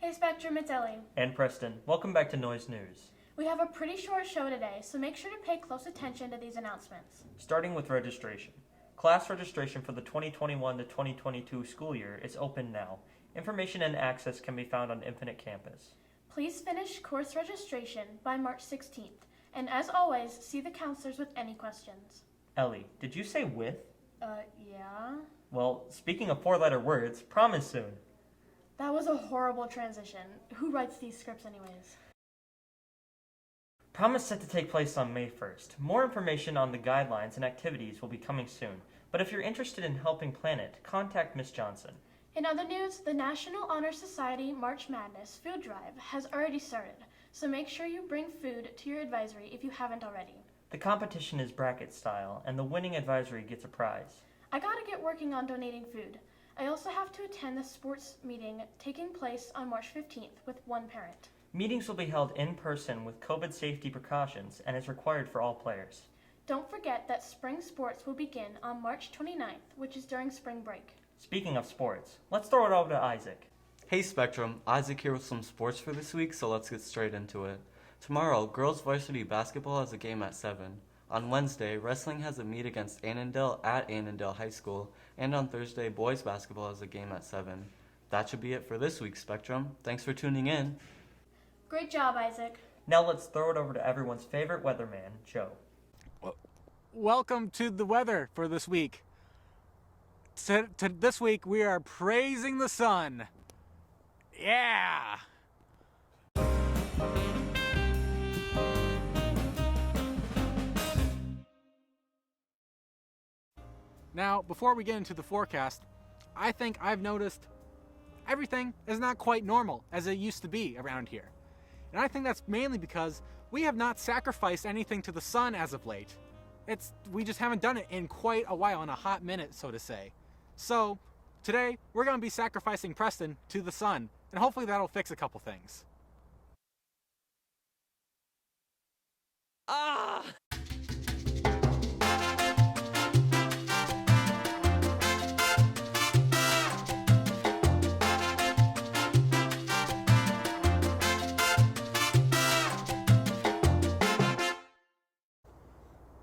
Hey Spectrum, it's Ellie. And Preston, welcome back to Noise News. We have a pretty short show today, so make sure to pay close attention to these announcements. Starting with registration. Class registration for the 2021 to 2022 school year is open now. Information and access can be found on Infinite Campus. Please finish course registration by March 16th, and as always, see the counselors with any questions. Ellie, did you say with? Yeah? Well, speaking of four-letter words, prom is soon. That was a horrible transition. Who writes these scripts anyways? Prom is set to take place on May 1st. More information on the guidelines and activities will be coming soon, but if you're interested in helping plan it, contact Miss Johnson. In other news, the National Honor Society March Madness food drive has already started, so make sure you bring food to your advisory if you haven't already. The competition is bracket style, and the winning advisory gets a prize. I gotta get working on donating food. I also have to attend the sports meeting taking place on March 15th with one parent. Meetings will be held in person with COVID safety precautions and is required for all players. Don't forget that spring sports will begin on March 29th, which is during spring break. Speaking of sports, let's throw it over to Isaac. Hey Spectrum, Isaac here with some sports for this week, so let's get straight into it. Tomorrow, girls varsity basketball has a game at 7. On Wednesday, wrestling has a meet against Annandale at Annandale High School, and on Thursday, boys basketball has a game at 7. That should be it for this week, Spectrum. Thanks for tuning in. Great job, Isaac. Now let's throw it over to everyone's favorite weatherman, Joe. Welcome to the weather for this week. This week we are praising the sun. Yeah! Now, before we get into the forecast, I think I've noticed everything is not quite normal as it used to be around here. And I think that's mainly because we have not sacrificed anything to the sun as of late. We just haven't done it in quite a while, in a hot minute, so to say. So, today, we're going to be sacrificing Preston to the sun, and hopefully that'll fix a couple things. Ah!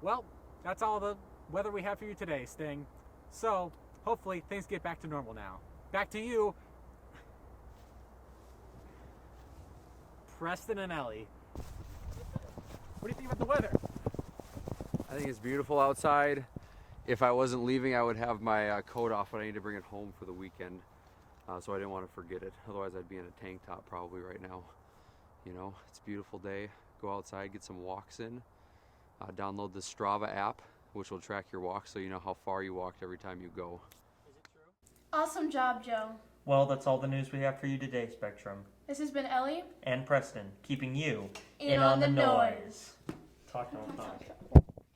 Well, that's all the weather we have for you today, Sting. So, hopefully things get back to normal now. Back to you, Preston and Ellie. What do you think about the weather? I think it's beautiful outside. If I wasn't leaving, I would have my coat off, but I need to bring it home for the weekend. So I didn't want to forget it. Otherwise, I'd be in a tank top probably right now. You know, it's a beautiful day. Go outside, get some walks in. Download the Strava app, which will track your walks so you know how far you walked every time you go. Is it true? Awesome job, Joe. Well, that's all the news we have for you today, Spectrum. This has been Ellie. And Preston, keeping you In on the noise. Talk.